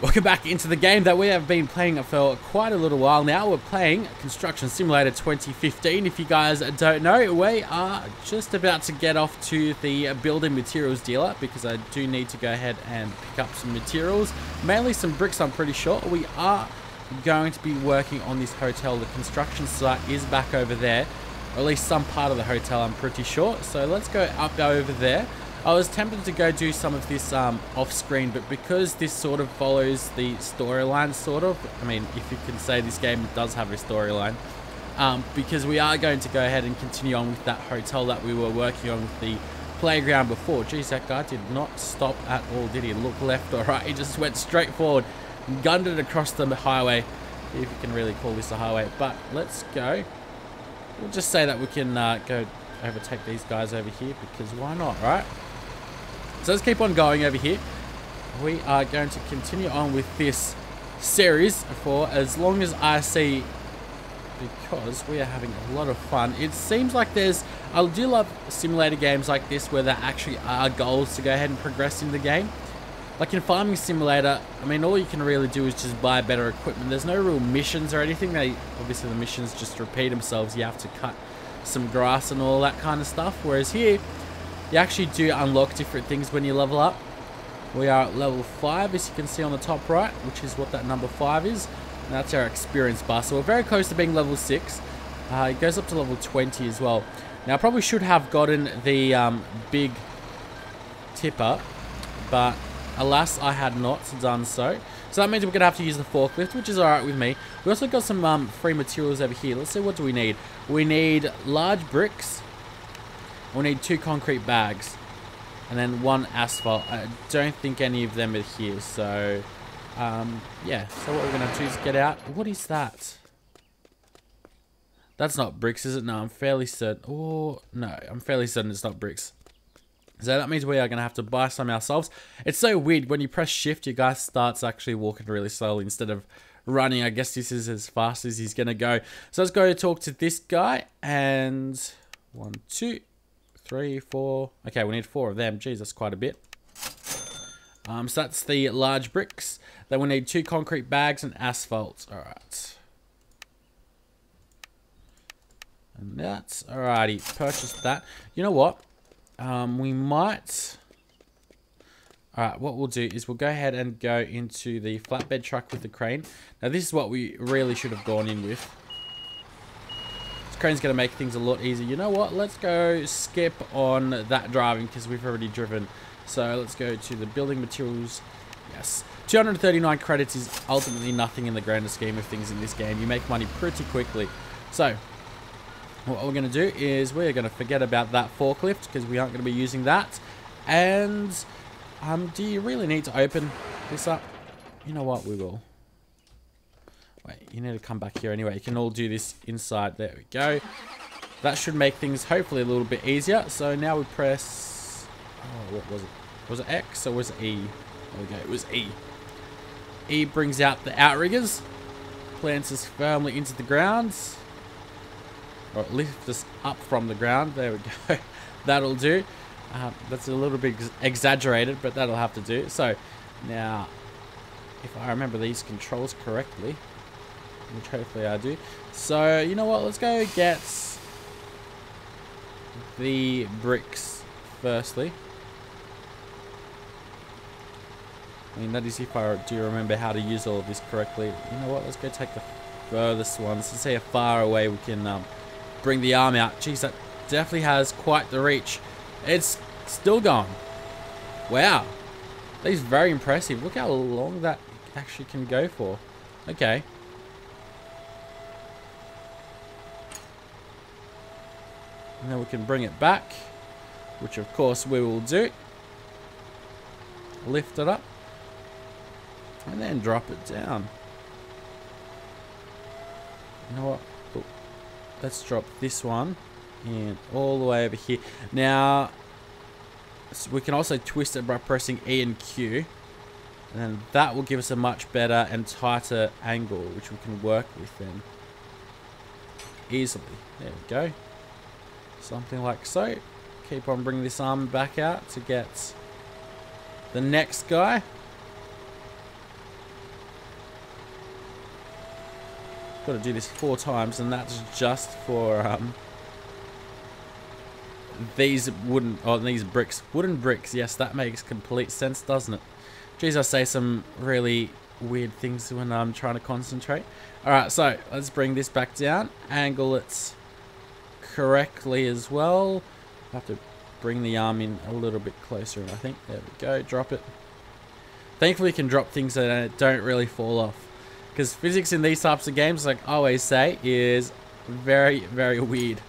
Welcome back into the game that we have been playing for quite a little while now. We're playing Construction Simulator 2015. If you guys don't know, we are just about to get off to the building materials dealer because I do need to go ahead and pick up some materials. Mainly some bricks, I'm pretty sure. We are going to be working on this hotel. The construction site is back over there, or at least some part of the hotel, I'm pretty sure. So let's go up over there. I was tempted to go do some of this off screen, but because this sort of follows the storyline, sort of, I mean, if you can say this game does have a storyline, because we are going to go ahead and continue on with that hotel that we were working on with the playground before. Geez, that guy did not stop at all, did he? Look left or right, he just went straight forward and gunned it across the highway, if you can really call this a highway. But let's go. We'll just say that we can go overtake these guys over here, because why not, right? So let's keep on going over here. We are going to continue on with this series for as long as I see, because we are having a lot of fun. It seems like I do love simulator games like this where there actually are goals to go ahead and progress in the game. Like in Farming Simulator, I mean, all you can really do is just buy better equipment. There's no real missions or anything. Obviously the missions just repeat themselves. You have to cut some grass and all that kind of stuff. Whereas here, you actually do unlock different things when you level up. We are at level 5, as you can see on the top right, which is what that number 5 is. And that's our experience bar. So we're very close to being level 6. It goes up to level 20 as well. Now, I probably should have gotten the big tipper, but alas, I had not done so. So that means we're going to have to use the forklift, which is alright with me. We also got some free materials over here. Let's see, what do we need? We need large bricks. We need 2 concrete bags. And then 1 asphalt. I don't think any of them are here. So, yeah. So what we're going to do is get out. What is that? That's not bricks, is it? No, I'm fairly certain. Oh, no. I'm fairly certain it's not bricks. So that means we are going to have to buy some ourselves. It's so weird. When you press shift, your guy starts actually walking really slowly instead of running. I guess this is as fast as he's going to go. So let's go talk to this guy. And 1, 2, 3, 4. Okay, we need 4 of them. Jeez, that's quite a bit. So that's the large bricks. Then we need 2 concrete bags and asphalt. All right. And that's alrighty. Purchased that. You know what? We might. Alright, what we'll do is we'll go ahead and go into the flatbed truck with the crane. Now, this is what we really should have gone in with. This crane's going to make things a lot easier. You know what? Let's go skip on that driving because we've already driven. So let's go to the building materials. Yes. 239 credits is ultimately nothing in the grander scheme of things in this game. You make money pretty quickly. So what we're going to do is we're going to forget about that forklift because we aren't going to be using that. And do you really need to open this up? You know what? We will. Wait, you need to come back here anyway. You can all do this inside. There we go. That should make things hopefully a little bit easier. So now we press... Oh, what was it? Was it X or was it E? There we go. It was E. E brings out the outriggers. Plants us firmly into the ground. Or lift us up from the ground. There we go. That'll do. That's a little bit exaggerated, but that'll have to do. So now, if I remember these controls correctly, which hopefully I do. So you know what? Let's go get the bricks firstly. I mean, that is if I do remember how to use all of this correctly. You know what? Let's go take the furthest ones. Let's see how far away we can bring the arm out. Jeez, that definitely has quite the reach. It's still going. Wow. That is very impressive. Look how long that actually can go for. Okay. And then we can bring it back, which of course we will do. Lift it up. And then drop it down. You know what? Let's drop this one in all the way over here. Now, we can also twist it by pressing E and Q. And then that will give us a much better and tighter angle, which we can work with then easily. There we go. Something like so. Keep on bringing this arm back out to get the next guy. got to do this 4 times, and that's just for these these bricks. Wooden bricks. Yes, that makes complete sense, doesn't it? Geez, I say some really weird things when I'm trying to concentrate. Alright, so let's bring this back down. Angle it correctly as well. I have to bring the arm in a little bit closer, I think. There we go. Drop it. Thankfully, you can drop things that don't really fall off. Because physics in these types of games, like I always say, is very, very weird.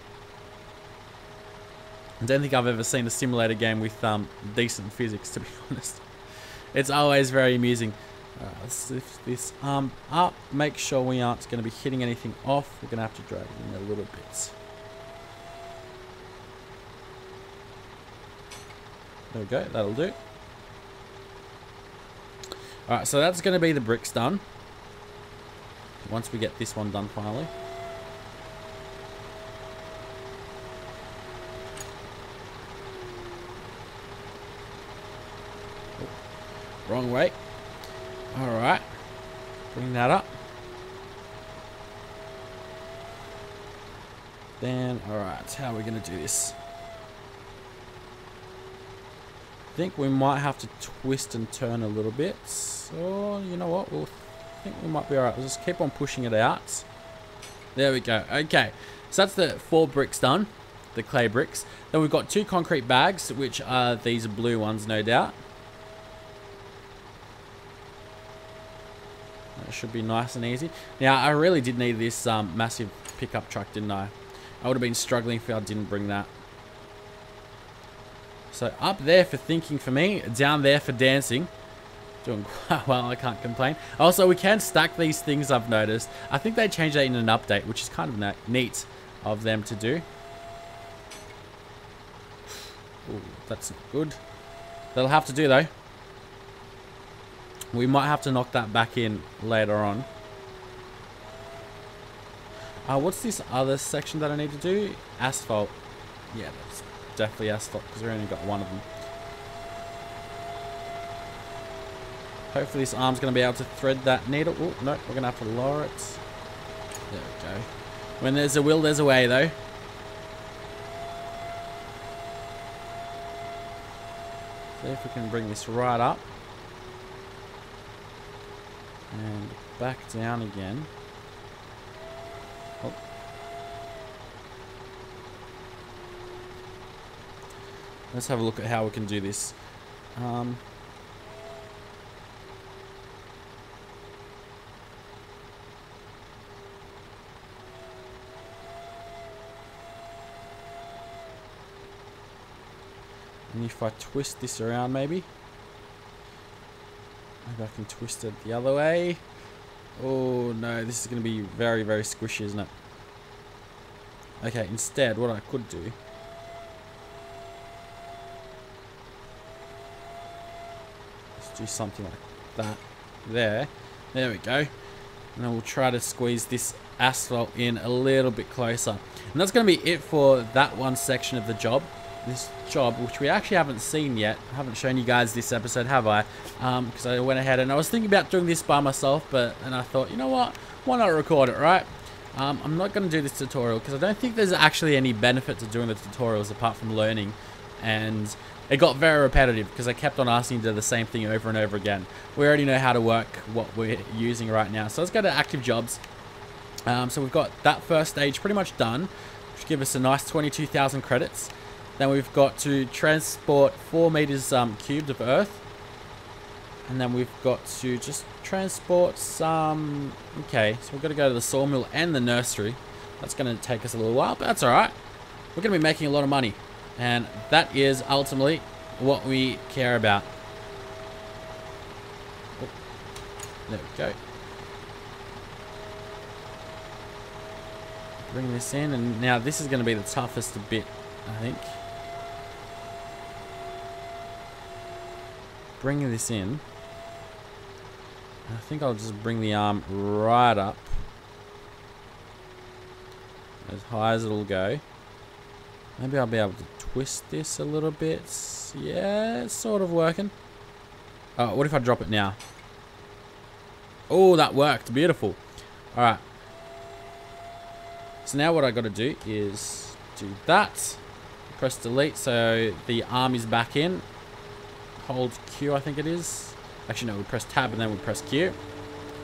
I don't think I've ever seen a simulator game with decent physics, to be honest. It's always very amusing. Let's lift this arm up. Make sure we aren't going to be hitting anything off. We're going to have to drag it in a little bit. There we go. That'll do. Alright, so that's going to be the bricks done. Once we get this one done finally. Oh, wrong way. Alright. Bring that up. Then, alright, how are we going to do this? I think we might have to twist and turn a little bit. So, you know what? I think we might be alright. We'll just keep on pushing it out. There we go. Okay. So that's the 4 bricks done. The clay bricks. Then we've got 2 concrete bags, which are these blue ones, no doubt. That should be nice and easy. Now, I really did need this massive pickup truck, didn't I? I would have been struggling if I didn't bring that. So up there for thinking for me, down there for dancing. Doing quite well, I can't complain. Also, we can stack these things, I've noticed. I think they changed that in an update, which is kind of neat of them to do. Ooh, that's not good. That'll have to do, though. We might have to knock that back in later on. What's this other section that I need to do? Asphalt. Yeah, that's definitely asphalt because we only got one of them. Hopefully this arm's going to be able to thread that needle. Oh, no, we're going to have to lower it. There we go. When there's a will, there's a way, though. See if we can bring this right up. And back down again. Oh. Let's have a look at how we can do this. And if I twist this around, maybe I can twist it the other way. Oh no, this is going to be very, very squishy, isn't it? Okay, instead, what I could do is do something like that. There we go. And then we'll try to squeeze this asphalt in a little bit closer. And that's going to be it for that one section of the job. This job, which we actually haven't seen yet. I haven't shown you guys this episode, have I? Because I went ahead and I was thinking about doing this by myself, and I thought, you know what? Why not record it, right? I'm not going to do this tutorial because I don't think there's actually any benefit to doing the tutorials apart from learning. And it got very repetitive because I kept on asking to do the same thing over and over again. We already know how to work what we're using right now. So let's go to active jobs. So we've got that first stage pretty much done, which gives us a nice 22,000 credits. Then we've got to transport 4 meters cubed of earth. And then we've got to just transport some... Okay, so we've got to go to the sawmill and the nursery. That's going to take us a little while, but that's alright. We're going to be making a lot of money. And that is ultimately what we care about. Oh, there we go. Bring this in, and now this is going to be the toughest bit, I think. Bringing this in, I think I'll just bring the arm right up as high as it'll go. Maybe I'll be able to twist this a little bit. Yeah, it's sort of working. Oh, what if I drop it now? Oh, that worked. Beautiful. Alright. So now what I got to do is do that. Press delete so the arm is back in. Hold Q, I think it is. Actually, no, we press tab and then we press Q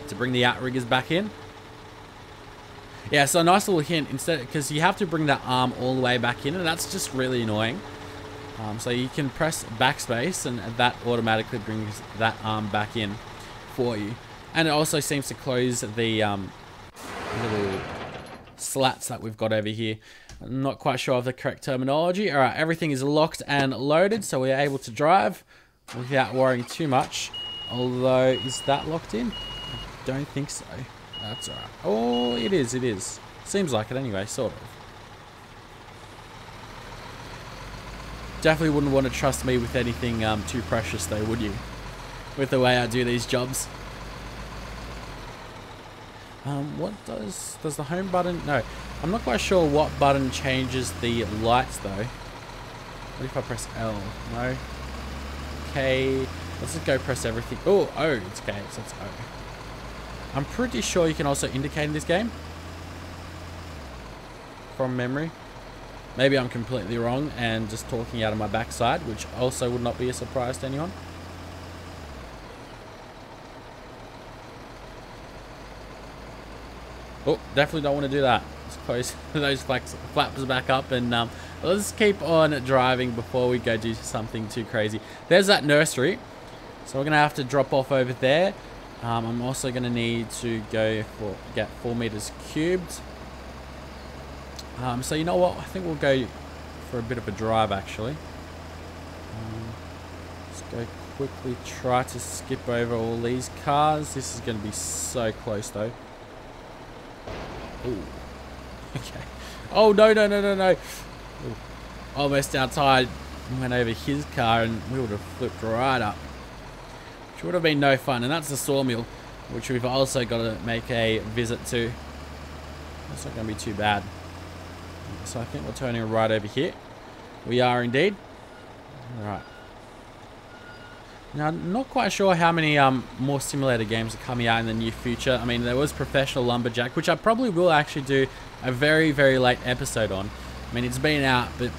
to bring the outriggers back in. Yeah, so a nice little hint instead, because you have to bring that arm all the way back in, and that's just really annoying. So you can press backspace, and that automatically brings that arm back in for you. And it also seems to close the little slats that we've got over here. I'm not quite sure of the correct terminology. All right, everything is locked and loaded, so we're able to drive without worrying too much. Although, is that locked in? I don't think so. That's all right. Oh, it is, it is. Seems like it anyway, sort of. Definitely wouldn't want to trust me with anything too precious though, would you? With the way I do these jobs. What does the home button? No, I'm not quite sure what button changes the lights though. What if I press L? No. K. Let's just go press everything. Oh, O. It's K, so it's O. I'm pretty sure you can also indicate in this game. From memory. Maybe I'm completely wrong and just talking out of my backside, which also would not be a surprise to anyone. Oh, definitely don't want to do that. Let's close those flaps back up and let's keep on driving before we go do something too crazy. There's that nursery. So we're going to have to drop off over there. I'm also going to need to go get 4 meters cubed. So you know what? I think we'll go for a bit of a drive actually. Let's go quickly try to skip over all these cars. This is going to be so close though. Ooh. Okay. Oh no no no no no! Ooh. Almost outside. Went over his car and we would have flipped right up. Which would have been no fun. And that's the sawmill, which we've also got to make a visit to. That's not going to be too bad. So I think we're turning right over here. We are indeed. Alright. Now, I'm not quite sure how many more simulator games are coming out in the near future. I mean, there was Professional Lumberjack, which I probably will actually do a very, very late episode on. I mean, it's been out, but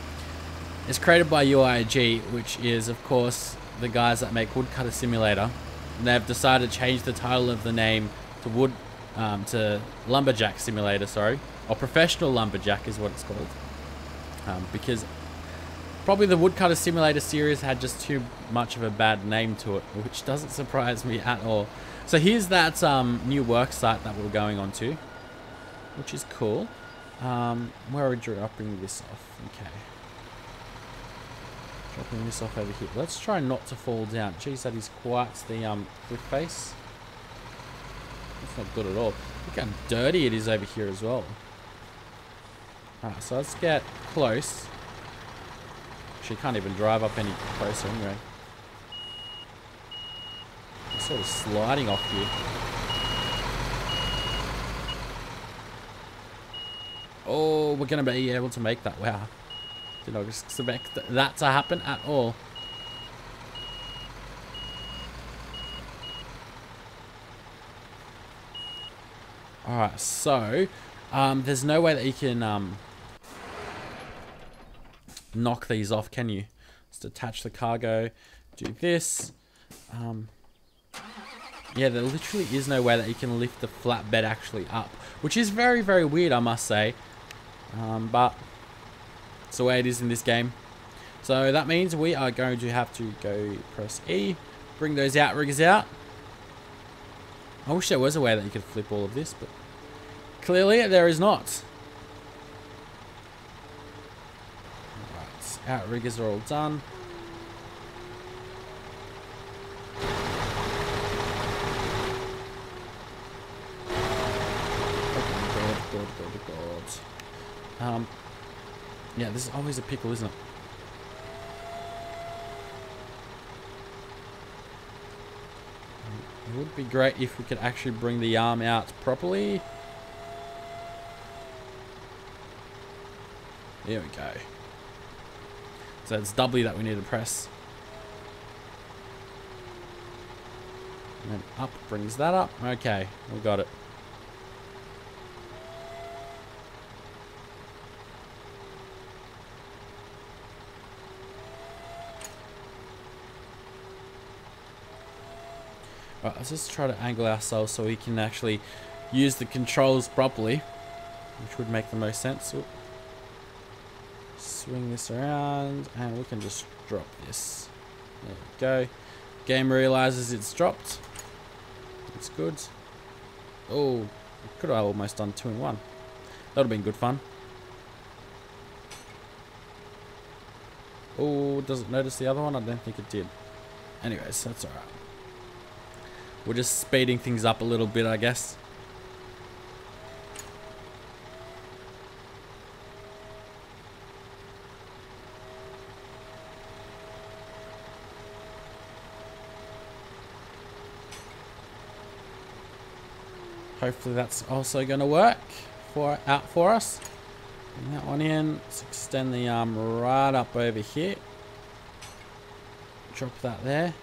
it's created by UIG, which is, of course, the guys that make Woodcutter Simulator. And they've decided to change the title of the name to to Lumberjack Simulator, sorry. Or Professional Lumberjack is what it's called. Because probably the Woodcutter Simulator series had just too much of a bad name to it, which doesn't surprise me at all. So here's that new work site that we're going on to, which is cool. Where are we dropping this off? Okay. Dropping this off over here. Let's try not to fall down. Geez, that is quite the cliff face. That's not good at all. Look how dirty it is over here as well. Alright, so let's get close. Actually, can't even drive up any closer anyway. I'm sort of sliding off here. Oh, we're going to be able to make that. Wow. Did not expect that to happen at all. Alright, so there's no way that you can knock these off, can you? Just attach the cargo, do this. Yeah, there literally is no way that you can lift the flatbed actually up, which is very, very weird, I must say. But it's the way it is in this game. So that means we are going to have to go press E, bring those outriggers out. I wish there was a way that you could flip all of this, but clearly there is not. Right, outriggers are all done. God. Yeah, this is always a pickle, isn't it? It would be great if we could actually bring the arm out properly. There we go. So it's doubly that we need to press. And then up brings that up. Okay, we got it. Right, let's just try to angle ourselves so we can actually use the controls properly, which would make the most sense. Oop. Swing this around, and we can just drop this. There we go. Game realizes it's dropped. It's good. Oh, could have almost done 2 in 1. That would have been good fun. Oh, does it notice the other one? I don't think it did. Anyways, that's alright. We're just speeding things up a little bit, I guess. Hopefully that's also going to work out for us. Bring that one in. Let's extend the arm right up over here. Drop that there.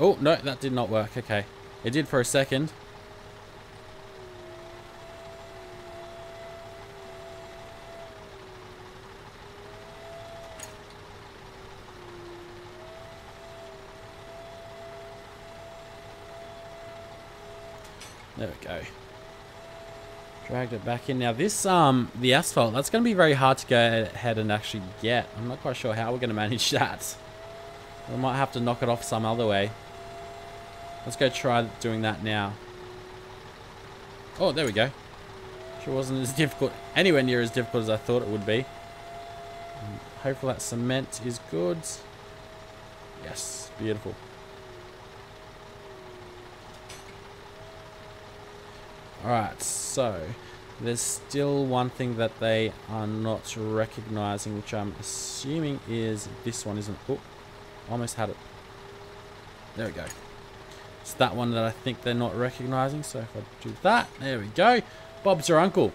Oh, no, that did not work. Okay. It did for a second. There we go. Dragged it back in. Now this, the asphalt, that's going to be very hard to go ahead and actually get. I'm not quite sure how we're going to manage that. We might have to knock it off some other way. Let's go try doing that now. Oh, there we go. Sure wasn't as difficult, anywhere near as difficult as I thought it would be. Hopefully that cement is good. Yes, beautiful. Alright, so there's still one thing that they are not recognizing, which I'm assuming is this one, isn't it? Oh, almost had it. There we go. It's that one that I think they're not recognizing. So if I do that, there we go. Bob's your uncle.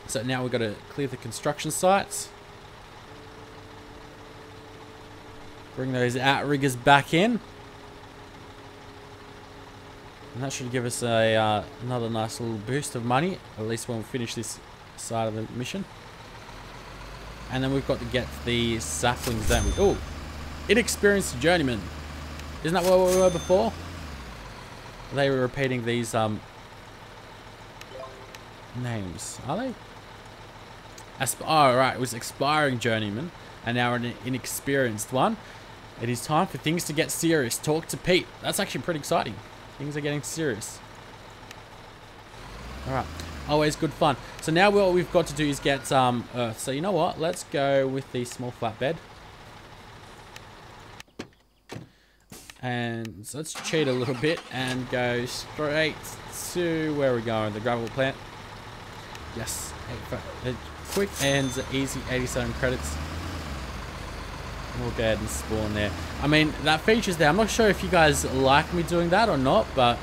So now we've got to clear the construction sites. Bring those outriggers back in. And that should give us a another nice little boost of money, at least when we finish this side of the mission. And then we've got to get the saplings, don't we? Oh, inexperienced journeyman. Isn't that where we were before? They were repeating these names, are they? Oh, right, it was expiring journeyman, and now an inexperienced one. It is time for things to get serious. Talk to Pete. That's actually pretty exciting. Things are getting serious. Alright. Always good fun. So now what we've got to do is get earth. So you know what? Let's go with the small flatbed. And so let's cheat a little bit and go straight to where we're going. The gravel plant. Yes. Quick and easy 87 credits. We'll go ahead and spawn there. I mean, that feature's there. I'm not sure if you guys like me doing that or not, but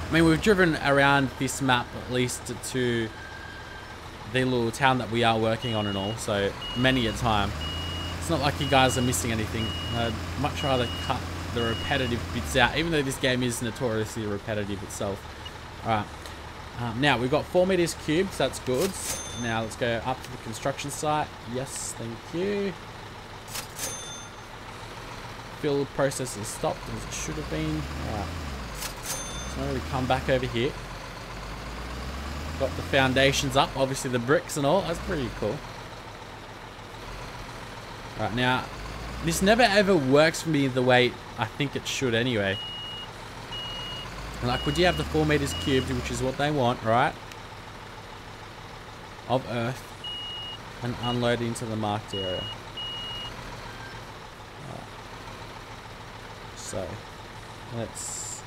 I mean, we've driven around this map at least to the little town that we are working on and all, so many a time. It's not like you guys are missing anything. I'd much rather cut the repetitive bits out, even though this game is notoriously repetitive itself. Alright. Now, we've got 4 meters cubed, so that's good. Now, let's go up to the construction site. Yes, thank you. Build process is stopped as it should have been. Alright. So now we come back over here. Got the foundations up, obviously the bricks and all. That's pretty cool. Right, now, this never ever works for me the way I think it should anyway. Like, would you have the 4 meters cubed, which is what they want, right? Of earth. And unload into the marked area. So, let's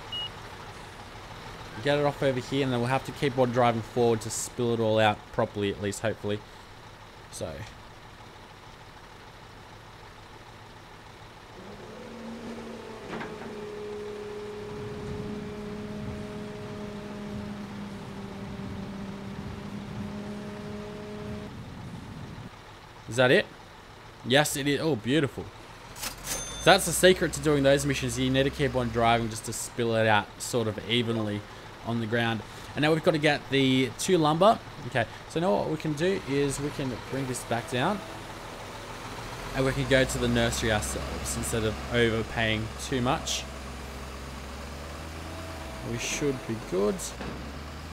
get it off over here, and then we'll have to keep on driving forward to spill it all out properly, at least, hopefully. So. Is that it? Yes, it is. Oh, beautiful. So that's the secret to doing those missions. You need to keep on driving just to spill it out sort of evenly on the ground. And now we've got to get the 2 lumber. Okay, so now what we can do is we can bring this back down. And we can go to the nursery ourselves instead of overpaying too much. We should be good.